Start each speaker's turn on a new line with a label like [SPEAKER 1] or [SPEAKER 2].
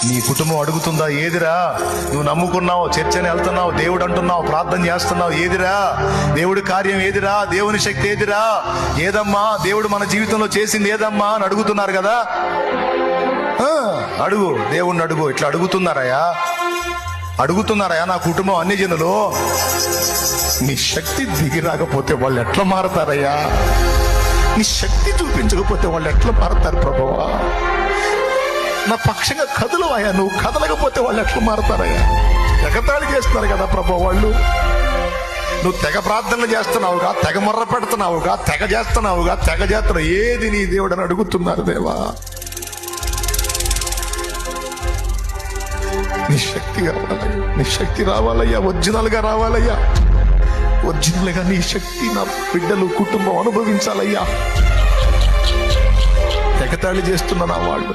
[SPEAKER 1] నీ కుటుంబం అడుగుతుందా? ఏదిరా నువ్వు నమ్ముకున్నావు, చర్చని వెళ్తున్నావు, దేవుడు అంటున్నావు, ప్రార్థన చేస్తున్నావు, ఏదిరా దేవుడి కార్యం? ఏదిరా దేవుని శక్తి? ఏదిరా? ఏదమ్మా దేవుడు మన జీవితంలో చేసింది? ఏదమ్మా అని అడుగుతున్నారు కదా. అడుగు, దేవుణ్ణి అడుగు. ఇట్లా అడుగుతున్నారయా నా కుటుంబం అన్ని జనులు. నీ శక్తి దిగి రాకపోతే వాళ్ళు ఎట్లా మారతారయ్యా? నీ శక్తి చూపించకపోతే వాళ్ళు ఎట్లా మారతారు ప్రభువా? నా పక్షంగా కదలవయ్యా, నువ్వు కదలకపోతే వాళ్ళు ఎట్లా మారతారయ్యా? ఎగతాళి చేస్తున్నారు కదా ప్రభు వాళ్ళు. నువ్వు తెగ ప్రార్థనలు చేస్తున్నావుగా, తెగ మొర్ర పెడుతున్నావుగా, తెగ చేస్తున్నావు. ఏది నీ దేవుడు అని అడుగుతున్నారు. దేవా నీ శక్తి కావాలయ్యా, నీ శక్తి రావాలయ్యా, ఒరిజినల్ గా రావాలయ్యా. ఒరిజినల్ గా నీ శక్తి నా బిడ్డలు కుటుంబం అనుభవించాలయ్యా. ఎగతాళి చేస్తున్నా నా వాళ్ళు.